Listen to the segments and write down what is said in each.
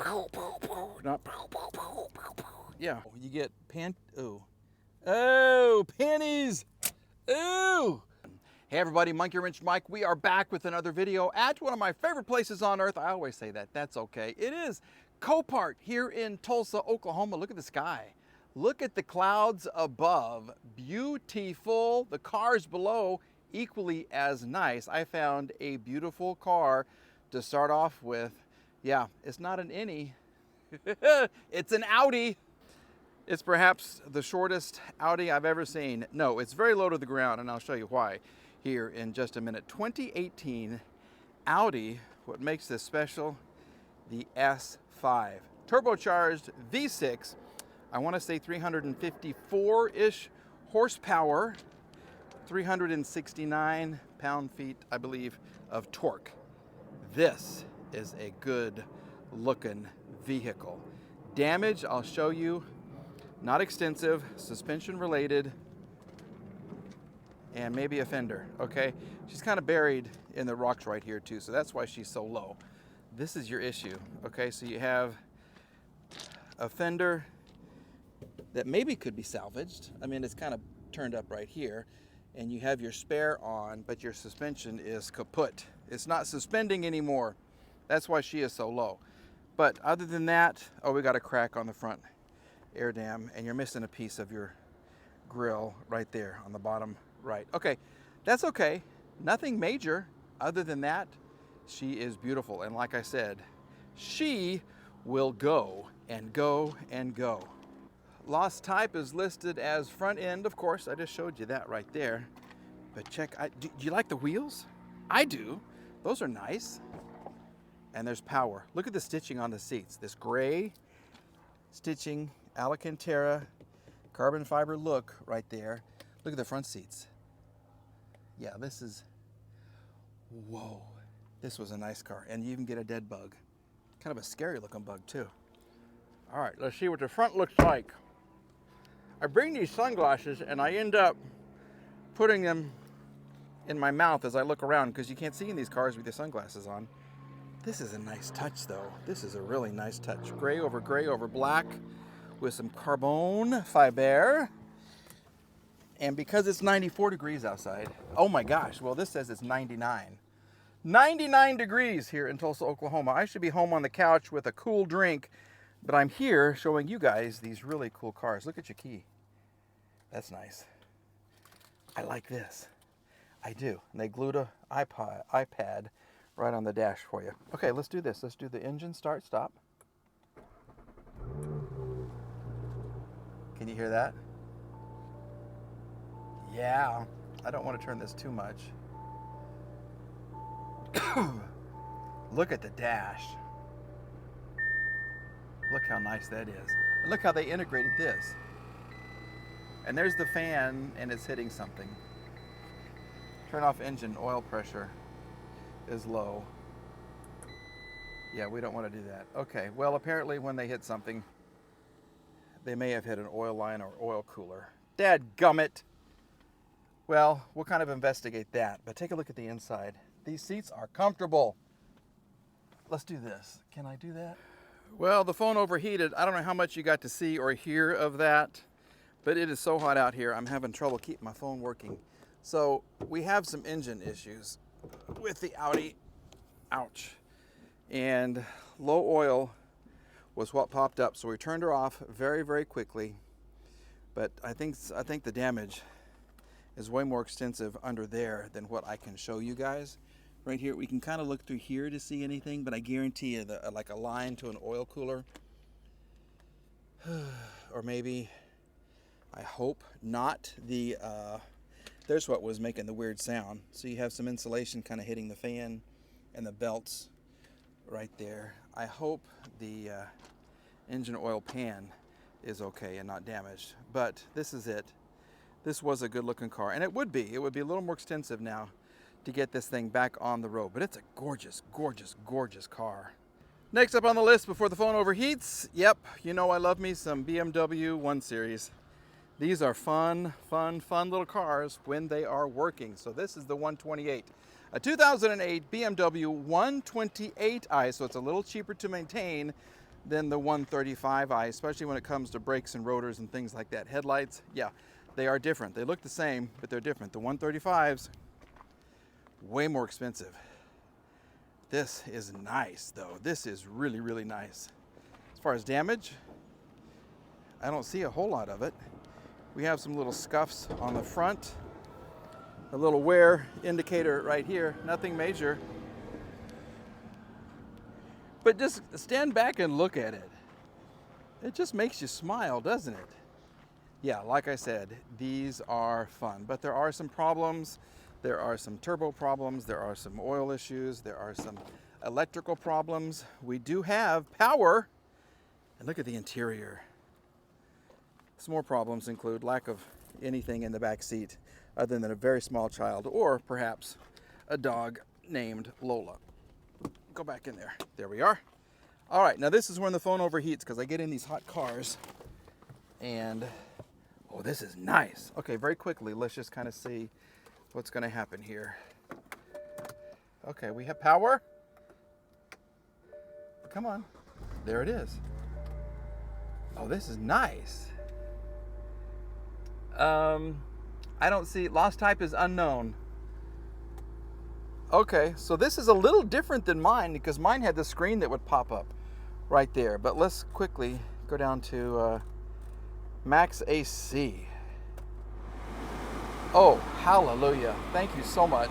pow, pow, pow, not pow, pow, pow, pow, pow. Yeah, you get oh, pennies. Ooh. Hey everybody, Monkey Wrench Mike. We are back with another video at one of my favorite places on earth. I always say that, that's okay. It is Copart here in Tulsa, Oklahoma. Look at the sky. Look at the clouds above. Beautiful. The cars below, equally as nice. I found a beautiful car to start off with. Yeah, it's not an innie. It's an Audi. It's perhaps the shortest Audi I've ever seen. No, it's very low to the ground, and I'll show you why here in just a minute. 2018 Audi. What makes this special? The S5. Turbocharged V6. I want to say 354-ish horsepower. 369 pound-feet, I believe, of torque. This is a good looking vehicle. Damage, I'll show you. Not extensive, suspension related, and maybe a fender, okay? She's kind of buried in the rocks right here too, so that's why she's so low. This is your issue, okay? So you have a fender that maybe could be salvaged. I mean, it's kind of turned up right here, and you have your spare on, but your suspension is kaput. It's not suspending anymore. That's why she is so low. But other than that, oh, we got a crack on the front air dam, and you're missing a piece of your grill right there on the bottom right. Okay, that's okay. Nothing major. Other than that, she is beautiful. And like I said, she will go and go and go. Lost type is listed as front end, of course. I just showed you that right there. But check, do you like the wheels? I do. Those are nice. And there's power. Look at the stitching on the seats. This gray stitching, Alcantara, carbon fiber look right there. Look at the front seats. Yeah, this is, whoa. This was a nice car. And you even get a dead bug. Kind of a scary looking bug too. All right, let's see what the front looks like. I bring these sunglasses and I end up putting them in my mouth as I look around because you can't see in these cars with your sunglasses on. This is a nice touch though. This is a really nice touch. Gray over black with some carbon fiber. And because it's 94 degrees outside, oh my gosh, well this says it's 99. 99 degrees here in Tulsa, Oklahoma. I should be home on the couch with a cool drink, but I'm here showing you guys these really cool cars. Look at your key. That's nice. I like this. I do. And they glued a iPad right on the dash for you. Okay, let's do this. Let's do the engine start, stop. Can you hear that? Yeah, I don't want to turn this too much. Look at the dash. Look how nice that is. And look how they integrated this. And there's the fan and it's hitting something. Turn off engine, oil pressure is low. Yeah, we don't want to do that. Okay, well apparently when they hit something, they may have hit an oil line or oil cooler. Dadgummit! Well, we'll kind of investigate that, but take a look at the inside. These seats are comfortable. Let's do this. Can I do that? Well, the phone overheated. I don't know how much you got to see or hear of that, but it is so hot out here, I'm having trouble keeping my phone working. So we have some engine issues with the Audi. Ouch. And low oil was what popped up, so we turned her off very, very quickly. But I think the damage is way more extensive under there than what I can show you guys. Right here, we can kind of look through here to see anything, but I guarantee you that like a line to an oil cooler, or maybe, I hope not, there's what was making the weird sound. So you have some insulation kind of hitting the fan and the belts right there. I hope the engine oil pan is okay and not damaged, but this is it. This was a good looking car, and it would be a little more extensive now to get this thing back on the road, but it's a gorgeous, gorgeous, gorgeous car. Next up on the list before the phone overheats, yep, you know I love me some BMW 1 Series. These are fun little cars when they are working. So this is the 128, a 2008 BMW 128i, so it's a little cheaper to maintain, than the 135i, especially when it comes to brakes and rotors and things like that. Headlights, yeah, they are different. They look the same, but they're different. The 135s, way more expensive. This is nice though. This is really, really nice. As far as damage, I don't see a whole lot of it. We have some little scuffs on the front, a little wear indicator right here, nothing major. But just stand back and look at it. It just makes you smile, doesn't it? Yeah, like I said, these are fun, but there are some problems. There are some turbo problems. There are some oil issues. There are some electrical problems. We do have power. And look at the interior. Some more problems include lack of anything in the back seat other than a very small child or perhaps a dog named Lola. Go back in there. There we are. All right, now this is when the phone overheats because I get in these hot cars and, oh, this is nice. Okay, very quickly, let's just kind of see what's going to happen here. Okay, we have power. Come on. There it is. Oh, this is nice. I don't see, lost type is unknown. Okay, so this is a little different than mine because mine had the screen that would pop up right there. But let's quickly go down to max AC. Oh, hallelujah. Thank you so much.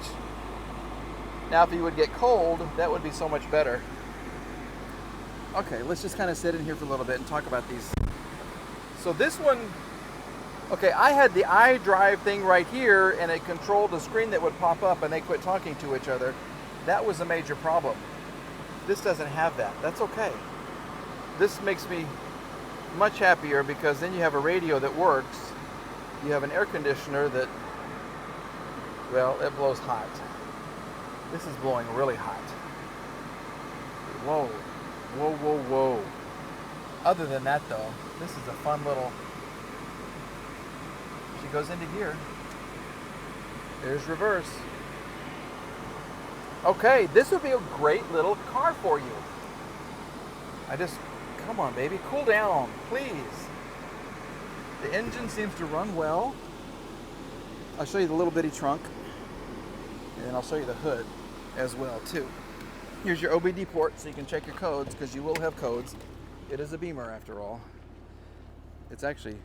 Now, if you would get cold, that would be so much better. Okay, let's just kind of sit in here for a little bit and talk about these. So this one, okay, I had the iDrive thing right here and it controlled the screen that would pop up and they quit talking to each other. That was a major problem. This doesn't have that. That's okay. This makes me much happier because then you have a radio that works. You have an air conditioner that, well, it blows hot. This is blowing really hot. Whoa, whoa, whoa, whoa. Other than that though, this is a fun little, she goes into gear. There's reverse. Okay, this would be a great little car for you. Come on baby, cool down, please. The engine seems to run well. I'll show you the little bitty trunk. And then I'll show you the hood as well too. Here's your OBD port so you can check your codes because you will have codes. It is a Beamer after all. It's actually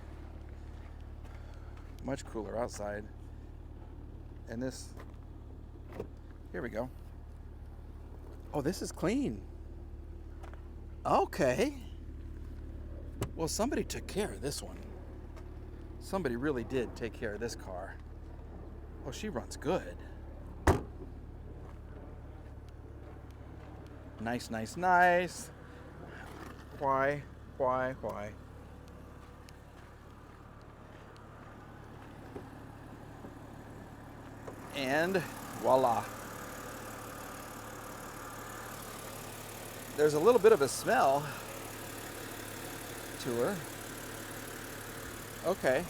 much cooler outside. And this, here we go. Oh, this is clean. Okay. Well, somebody took care of this one. Somebody really did take care of this car. Oh, she runs good. Nice, nice, nice. Why? And voila. There's a little bit of a smell to her. Okay.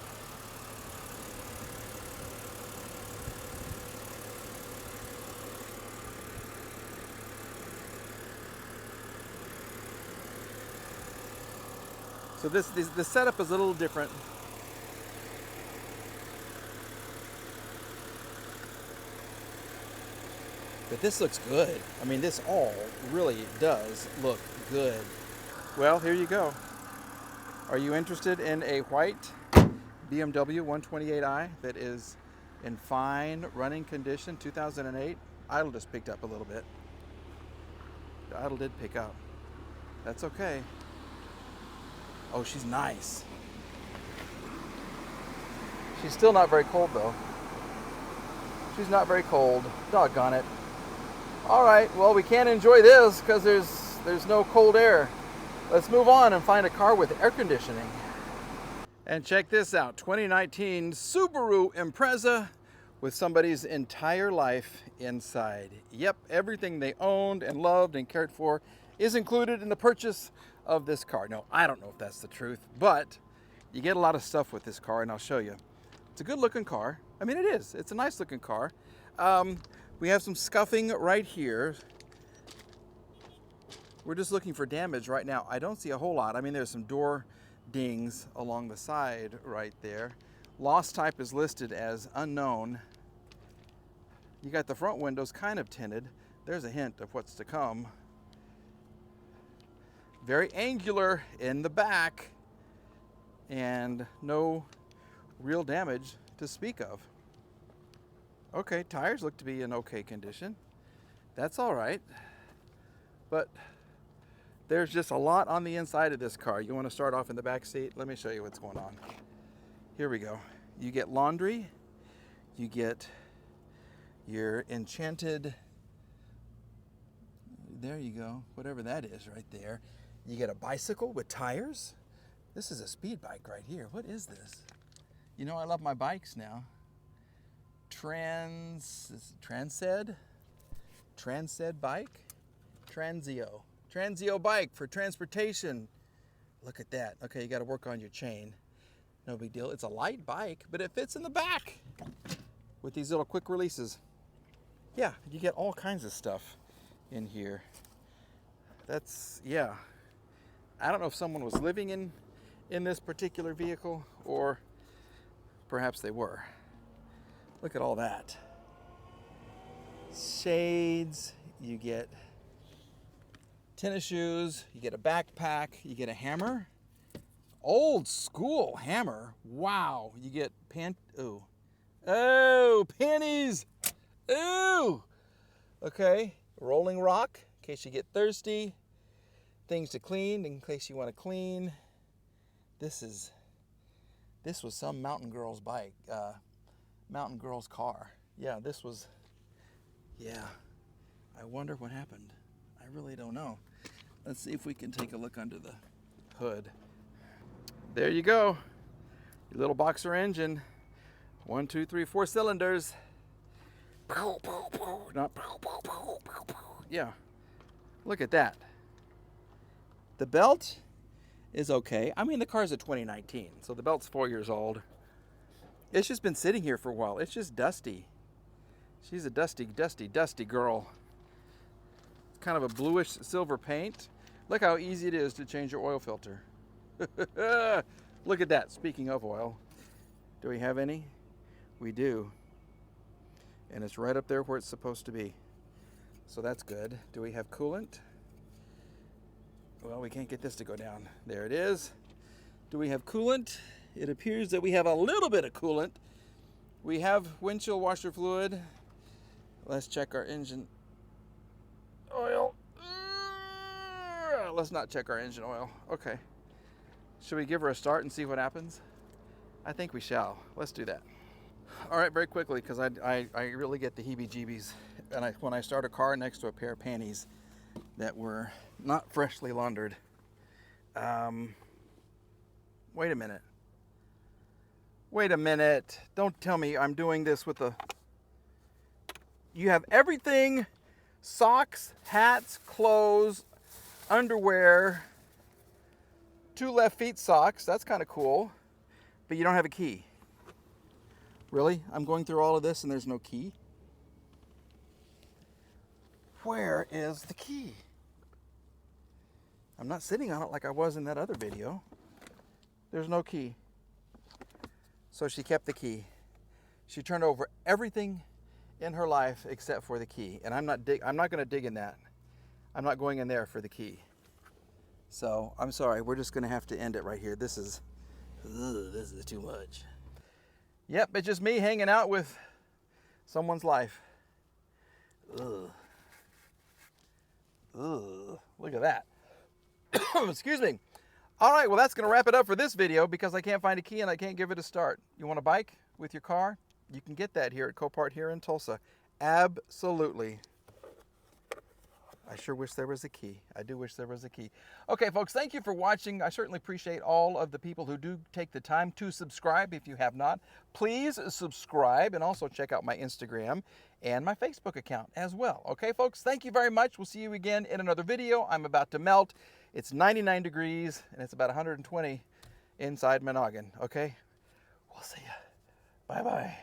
So the setup is a little different. But this looks good. I mean, this all really does look good. Well, here you go. Are you interested in a white BMW 128i that is in fine running condition, 2008? Idle just picked up a little bit. The idle did pick up. That's okay. Oh, she's nice. She's still not very cold though. She's not very cold. Doggone it. All right, well, we can't enjoy this because there's no cold air. Let's move on and find a car with air conditioning. And check this out, 2019 Subaru Impreza with somebody's entire life inside. Yep, everything they owned and loved and cared for is included in the purchase of this car. No, I don't know if that's the truth, but you get a lot of stuff with this car and I'll show you. It's a good looking car. I mean, it is. It's a nice looking car. We have some scuffing right here. We're just looking for damage right now. I don't see a whole lot. I mean, there's some door dings along the side right there. Loss type is listed as unknown. You got the front windows kind of tinted. There's a hint of what's to come. Very angular in the back, and no real damage to speak of. Okay, tires look to be in okay condition. That's all right. But there's just a lot on the inside of this car. You want to start off in the back seat? Let me show you what's going on. Here we go. You get laundry. You get your enchanted, there you go, whatever that is right there. You get a bicycle with tires. This is a speed bike right here. What is this? You know I love my bikes now. Transed bike? Transio bike for transportation. Look at that. Okay, you got to work on your chain. No big deal. It's a light bike, but it fits in the back with these little quick releases. Yeah, you get all kinds of stuff in here. That's, yeah. I don't know if someone was living in this particular vehicle, or perhaps they were. Look at all that. Shades, you get tennis shoes, you get a backpack, you get a hammer. Old school hammer. Wow. You get pennies. Ooh. Okay. Rolling rock in case you get thirsty. Things to clean in case you want to clean. This was some mountain girl's bike, mountain girl's car. Yeah, this was, yeah. I wonder what happened. I really don't know. Let's see if we can take a look under the hood. There you go. Your little boxer engine. 1, 2, 3, 4 cylinders. Not, yeah. Look at that. The belt is okay. I mean, the car's a 2019, so the belt's 4 years old. It's just been sitting here for a while. It's just dusty. She's a dusty girl. It's kind of a bluish silver paint. Look how easy it is to change your oil filter. Look at that. Speaking of oil, do we have any? We do. And it's right up there where it's supposed to be. So that's good. Do we have coolant? Well, we can't get this to go down. There it is. Do we have coolant? It appears that we have a little bit of coolant. We have windshield washer fluid. Let's check our engine oil. Let's not check our engine oil. Okay. Should we give her a start and see what happens? I think we shall. Let's do that. All right, very quickly, because I really get the heebie-jeebies when I start a car next to a pair of panties that were not freshly laundered. Wait a minute. Wait a minute. Don't tell me I'm doing this with a... You have everything, socks, hats, clothes, underwear, 2 left feet socks. That's kind of cool. But you don't have a key. Really? I'm going through all of this and there's no key? Where is the key? I'm not sitting on it like I was in that other video. There's no key. So she kept the key. She turned over everything in her life except for the key. And I'm not going to dig in that. I'm not going in there for the key. So I'm sorry. We're just going to have to end it right here. This is too much. Yep, it's just me hanging out with someone's life. Ugh. Ugh. Look at that. Excuse me. All right, well, that's going to wrap it up for this video because I can't find a key and I can't give it a start. You want a bike with your car? You can get that here at Copart here in Tulsa. Absolutely. I sure wish there was a key. I do wish there was a key. Okay, folks, thank you for watching. I certainly appreciate all of the people who do take the time to subscribe. If you have not, please subscribe and also check out my Instagram and my Facebook account as well. Okay, folks, thank you very much. We'll see you again in another video. I'm about to melt. It's 99 degrees and it's about 120 inside my noggin. Okay, we'll see you. Bye-bye.